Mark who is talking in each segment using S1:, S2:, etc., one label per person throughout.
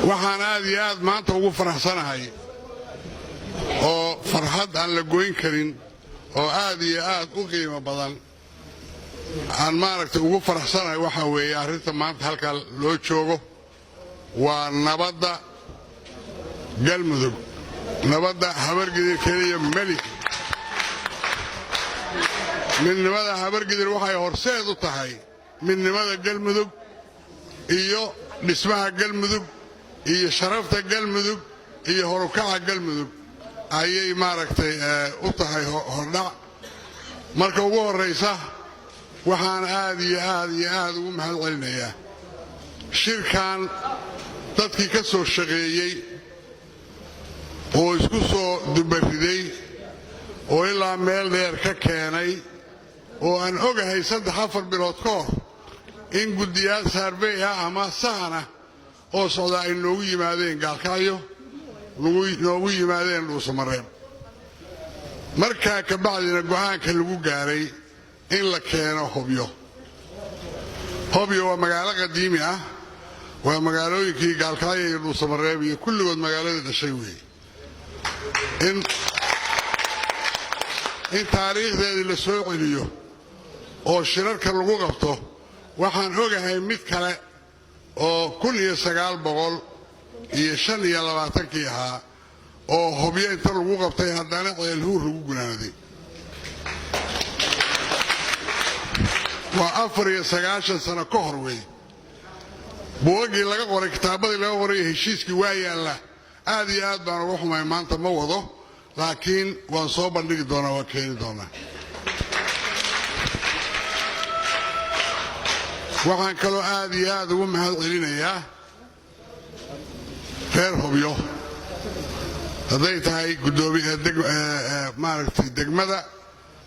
S1: waxaan aad iyo aad maanta ugu faraxsanahay oo farxad aan la goyn karin oo aad iyo aad u qiimo badan aan maaragtay ugu faraxsanahay waxa weeye arrinta maanta halka loo joogo waa nabadda galmudug nabadda habargidir kaliya mali midnimada habargidir waxay horseed u tahay midnimada galmudug iyo dhismaha galmudug iyo sharafta galmudug iyo horukaca galmudug ayay maaragtay u tahay hordhac marka ugu horeysa waxaan aad iyo aad ugu mahad celinayaa shirkan dadkii ka soo shaqeeyey oo isku soo dubariday oo ilaa meel dheer ka keenay oo aan ogahay 3-4 bilood ka hor in guddiyaal saarbey ah ama sahana oo socda ay noogu yimaadeen gaalkacyo noogu yimaadeen dhuusamareeb markaa ka bacdina go'aanka lagu gaaray in la keeno hobyo waa magaalo qadiimi ah waa magaalooyinkii gaalkacyo iyo dhuusamareeb iyo kulligood magaaladii dhashay weeye in taariikhdeedii la soo celiyo oo shirarka lagu qabto waxaan ogahay mid kale oo 1925 ahaa oo hobyo inta lagu qabtay haddana ceelhuur lagu gunaanaday waa 94 sano ka hor wey buuggii laga qoray kitaabadii laga qoray heshiiskii waa yaala aad iyo aad baan uga xumahay maanta ma wado laakiin waan soo bandhigi doonaa waa keeni doonaa waxaan kaloo aad iyo aad ugu mahad celinayaa reer hobyo hadday tahay maaragtay degmada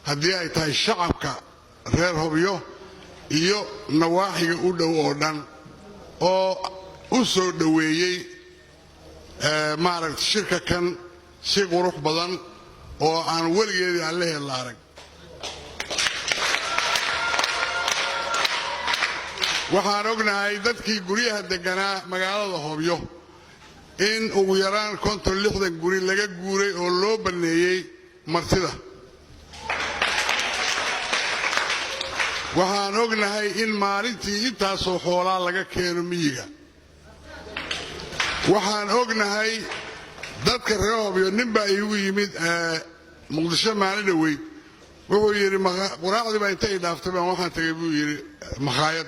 S1: haddii ay tahay shacabka reer hobyo iyo nawaaxiga u dhow oo dhan oo u soo dhoweeyey maaragtay shirka kan si qurux badan oo aan weligeedii allaheed la arag waxaan ognahay dadkii guryaha deganaa magaalada hobyo in ugu yaraan 50-60 guri laga guuray oo loo baneeyey martida waxaan ognahay in maalintii intaasoo xoolaa laga keeno miyiga waxaan ognahay dadka reer hobyo ninbaa iigu yimid muqdisho maalin dhaweyd wuxuu yidhi quraacdii baa inta i dhaaftay baan waxaan tagay buu yidhi makhaayad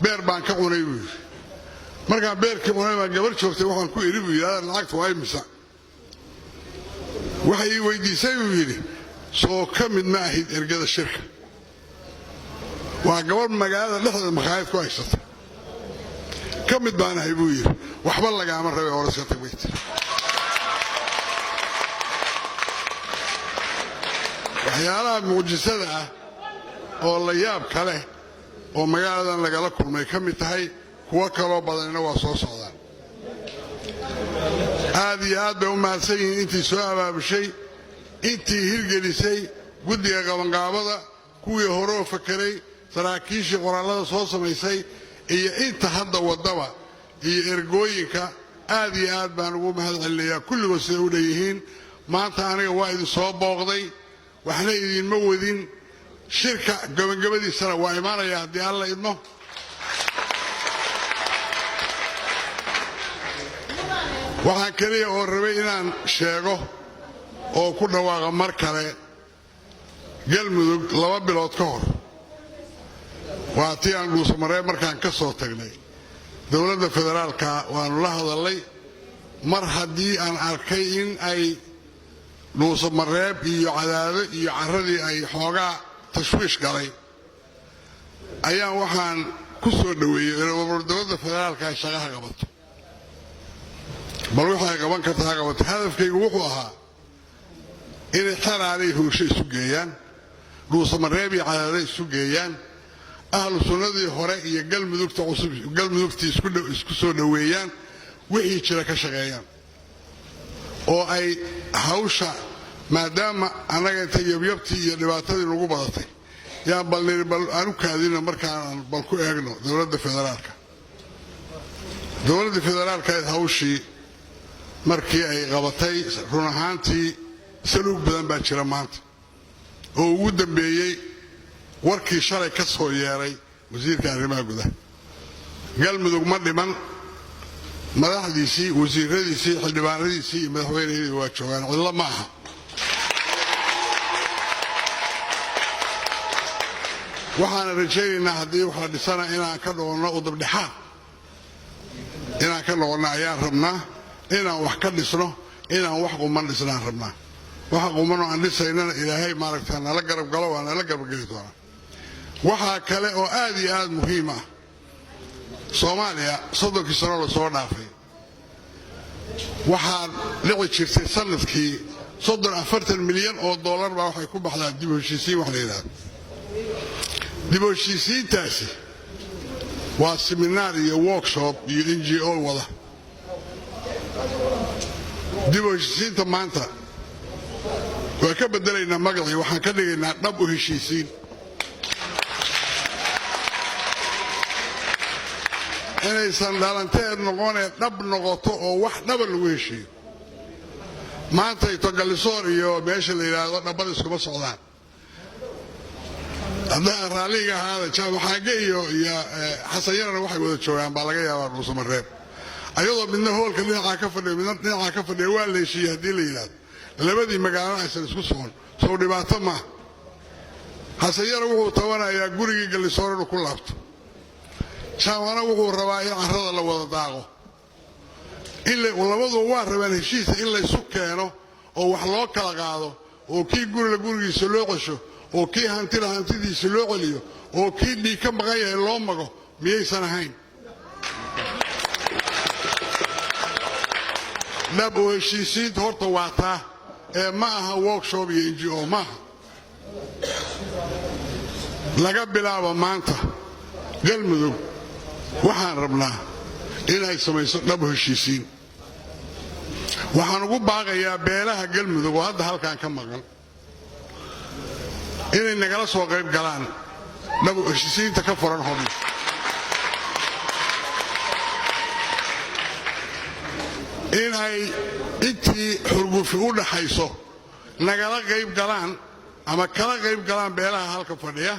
S1: beer baan ka cunay buu yidhi markaan beerkii cunay baan gabar joogtay waxaan ku idhi buu yidhi adan lacagta waa imisa waxay ii weydiisay buu yidhi soo ka mid ma ahid ergada shirka waa gabar magaalada dhexdeeda makhaayad ku haysata ka mid baan ahay buu yidhi waxba lagaama rabay horiska tag bay tiri waxyaalaha mucjisada ah oo la yaab kale oo magaaladan lagala kulmay ka mid tahay kuwa kaloo badanina waa soo socdaan aad iyo aad bay u mahadsan yihiin intii soo abaabushay intii hirgelisay guddiga qabanqaabada kuwii hore oo fakeray saraakiishii qoraallada soo samaysay iyo inta hadda waddaba iyo ergooyinka aad iyo aad baan ugu mahad celinayaa kulligood siday u dhanyihiin maanta aniga waa idin soo booqday waxna idinma wadin shirka gabagabadiisana waa imaanaya haddii alla idmo waxaan keliya oo rabay inaan sheego oo ku dhawaaqa mar kale galmudug 2 bilood ka hor waa tii aan dhuusamareeb markaan ka soo tagnay dowladda federaalka waanu la hadalay mar haddii aan arkay in ay dhuusamareeb iyo cadaado iyo carradii ay xoogaa tashwiish galay ayaan waxaan ku soo dhoweeyey dowladda federaalka ay shaqaha qabato bal waxay qaban kartaa qabato hadafkaygu wuxuu ahaa inay xalaalay huusho isu geeyaan dhuusamareeb iyo cadaado isu geeyaan ahlu sunnadii hore iyo galmudugta cusub galmudugtii isku soo dhoweeyaan wixii jira ka shaqeeyaan oo ay hawsha maadaama annaga inta yabyabtii iyo dhibaatadii nagu badatay يا بل أنا كهذين مركان بالكو إجنو دولة الفدرالك دولة الفدرالك هوشي مركي أي غلطي رونهانتي سلوك بدن باشرة مانت وودن بيجي وركي شرع كسر ياري وزير كان رمى جده قال مذوق مدمن مدحديسي وزيرadiisii xildhibaanadiisii madaxweynihii waa joogaan cid la maaha waxaan rajaynaynaa haddii waxa dhisana inaan ka dhoono u dabdhaxaan inaan ka noqono ayaan rabnaa inaan wax ka dhisno inaan wax quman dhisnaan rabnaa waxa quman oo aan dhisaynana ilaahay maaragtaa nala garab galo waa nala garab geli doonaa waxa kale oo aad iyo aad muhiim ah Soomaaliya 30 sano la soo dhaafay waxaan dhici jirtay sanadkii 40 milyan oo dollar baa waxay ku baxdaa dib u heshiisiin wax la yiraahdo dib u heshiisiintaasi waa seminar iyo workshop iyo NGO wada dib u heshiisiinta maanta waa ka bedelaynaa magacii waxaan ka dhigaynaa dhab u heshiisiin inaysan dhalanteed noqonee dhab noqoto oo wax dhaba lagu heshiiyo maanta ito galisoor iyo meesha la yiraahdo dhabada iskuma socdaan hadda raaliga ahaada jaamacaga iyo xasan yarana waxay wada joogaan baa laga yaabaa dhuusamareeb ayadoo midna hoolka dhinaca ka fadhiyo midna dhinaca ka fadhiyo waa la heshiiyay haddii la yiraahdo labadii magaalo aysan isku socon soo dhibaato ma xasan yar wuxuu tabanayaa gurigii galisoor inuu ku laabto شاوانا وقول رواية عرض الله وضاعه إلا ولماذا waa rabaan heshiis in la isu keeno oo wax loo kala qaado oo kii gurigiisa loo qasho oo kii hantidiisa loo celiyo oo kii dhig ka maqan yahay loo mago miyaysan ahayn nab oo heshiisiin horta waa taa ee ma aha workshop iyo NGO ma laga bilaabo maanta galmudug waxaan rabnaa inay samayso dhab heshiisiin waxaan ugu baaqayaa beelaha galmudug oo hadda halkaan ka maqan inay nagala soo qayb galaan dhab heshiisiinta ka furan hodhi inay intii xurgufi u dhaxayso nagala qayb galaan ama kala qayb galaan beelaha halka fadhiya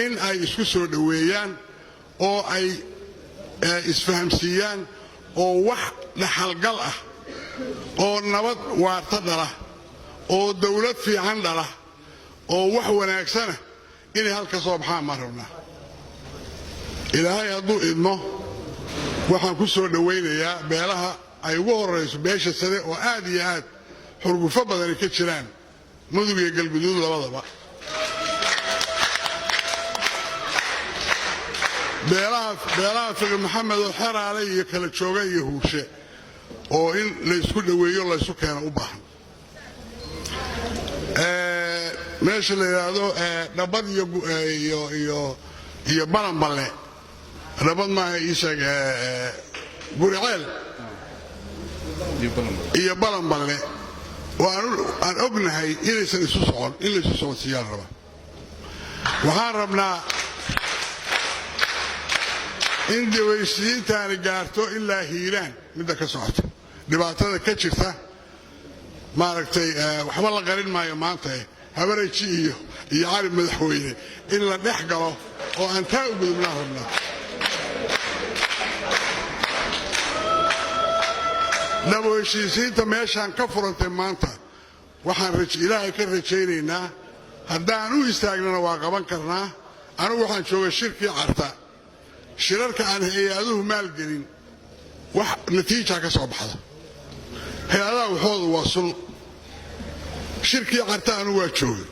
S1: in ay isku soo dhaweeyaan oo ay isfahamsiiyaan oo wax dhaxalgal ah oo nabad waarta dhala oo dawlad fiican dhala oo wax wanaagsan inay halka soo baxaan ma rabnaa ilaahay hadduu idmo waxaan ku soo dhaweynayaa beelaha ay ugu horeyso beesha sare oo aad iyo aad xurgufo badan ka jiraan mudug iyo galguduud labadaba beelaha fiqi maxamed oo xeraale iyo kala jooga iyo huurshe oo in la isku dhaweeyo la isku keeno u baahan meesha la yiraahdo dhabad iyo balanballe dhabad ma isaga guriceel iyo balanballe waan ognahay inaysan isu socon in la isu socodsiiyaan raba waxaan rabnaa in dawaysiintaani gaarto ilaa hiiraan midda ka socota dhibaatada ka jirta maaragtay waxba la qarin maayo maanta habareeji iyo cali madaxweyne in la dhex galo oo aan taa u gudubnaa rabnaa dawaysiinta meeshaan ka furantay maanta waxaan ilaahay ka rajaynaynaa haddaan u istaagnana waa qaban karnaa anigu waxaan joogaa shirkii carta shirarka aan hay-aduhu maalgelin wax natiija ka soo baxda hay-adaha waxoodu waa sul shirkii carta anu waa joogay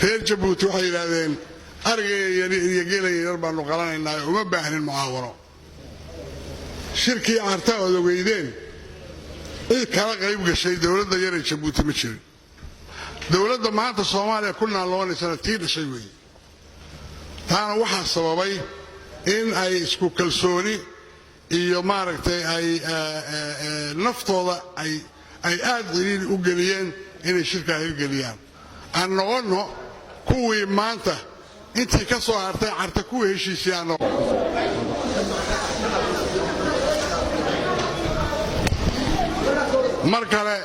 S1: reer jabuuti waxay yidhaahdeen arigaya iyo geelaya yar baanu qalanaynaa uma baahnin mucaawano shirkii carta ood ogeydeen cid kala qayb gashay dowladda yar ee jabuuti ma jirin dowladda maanta soomaaliya ku naaloonaysan tii dhashay weeye taana waxaa sababay in ay isku kalsooni iyo maaragtay ay naftooda ay aad ciriiri u geliyeen inay shirka hirgeliyaan aan noqono kuwii maanta intii ka soo hartay carta ku heshiisiyaan mar kale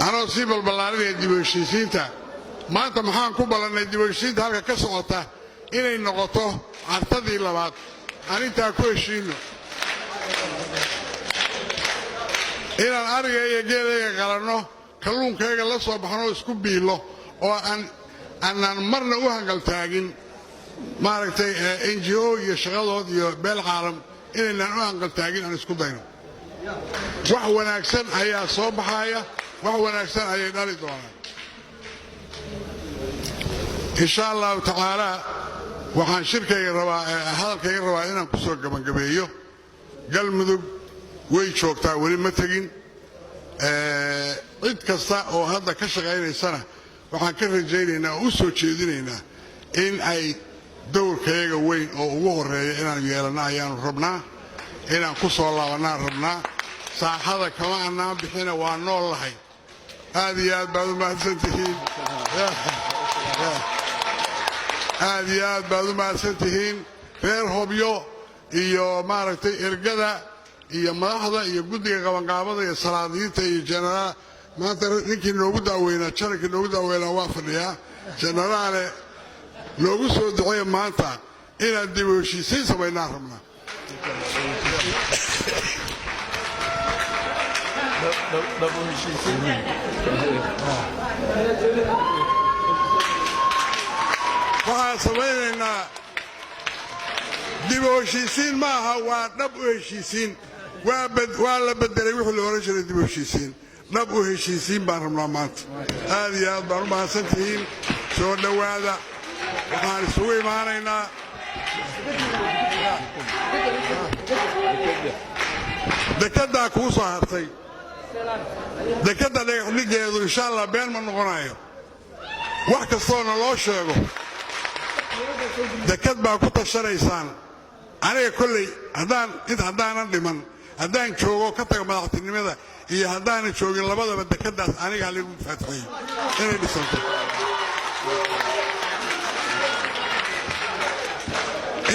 S1: anoo sii balbalaarinaya dib u heshiisiinta maanta maxaan ku ballannay dib u heshiisiinta halka ka socota inay noqoto cartadii labaad aan intaa ku heshiinno inaan ariga iyo geelayga qalanno kalluunkayga la soo baxno isku biilo oo aanaan marna u hangaltaagin maaragtay NGO iyo shaqadood iyo beel caalam inaynaan u hangaltaagin aan isku dayno wax wanaagsan ayaa soo baxaya wax wanaagsan ayay dhali doonaan insha allahu tacaala waxaan hadalkayga rabaa inaan ku soo gabagabeeyo galmudug way joogtaa weli ma tegin cid kasta oo hadda ka shaqaynaysana waxaan ka rajaynaynaa oo u soo jeedinaynaa in ay dowrkayaga weyn oo ugu horeeya inaan yeelanno ayaanu rabnaa inaan ku soo laabannaan rabnaa saaxada kama annaan bixina waa nool lahay aad iyo aad baad u mahadsantihiin aad iyo aad baad u mahadsantihiin reer hobyo iyo maaragtay ergada iyo madaxda iyo guddiga qabanqaabada iyo salaadiinta iyo jenaraal maanta ninkii noogu daaweynaa janankii noogu daaweynaa waa fadhiyaa jenaraale noogu soo duceeya maanta inaan dib u heshiisiin samaynaan rabnaa waxaan samaynaynaa dib u heshiisiin ma aha waa dhab u heshiisiin waa la bedelay wixii la oran jiray dib u heshiisiin dhab u heshiisiin baan rabnaa maanta aad iyo aad baan u mahadsantihiin soo dhowaada waxaan isugu imaanaynaa dekeddaa kuu soo hartay dekedda dhagaxdhigeedu insha allah been ma noqonayo wax kastoona loo sheego deked baa ku tashanaysaan aniga kolley haddaanan dhiman haddaan joogo ka taga madaxtinimada iyo haddaanan joogin labadaba dekeddaas aniga haligu faatixiyey inay dhisanto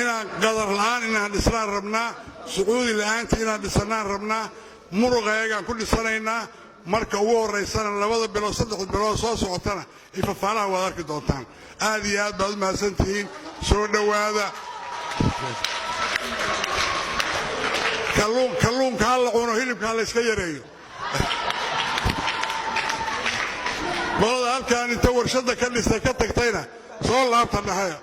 S1: inaan qadar la'aan inaan dhisnaan rabnaa sacuudi la'aanta inaan dhisannaan rabnaa muruqayagaan ku dhisanaynaa marka ugu horraysana 2 bilood 3 bilood soo socotana ifafaalaha waad arki doontaan aad iyo aad baad u mahadsantihiin soo dhowaada kalluunka ha la cuno hilibka ha la iska yareeyo qolada halkaan inta warshadda ka dhistay ka tagtayna soo laabta dhahaya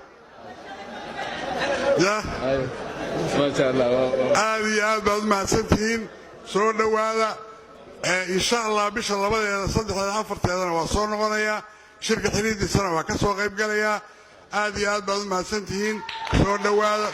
S1: aad iyo aad baad u mahadsantihiin soo dhowaada insha allah bisha 2, 3, 4 waa soo noqonayaa shirka xiriirdiisana waa ka soo qayb galayaa aad iyo aad baad u mahadsantihiin soo dhowaada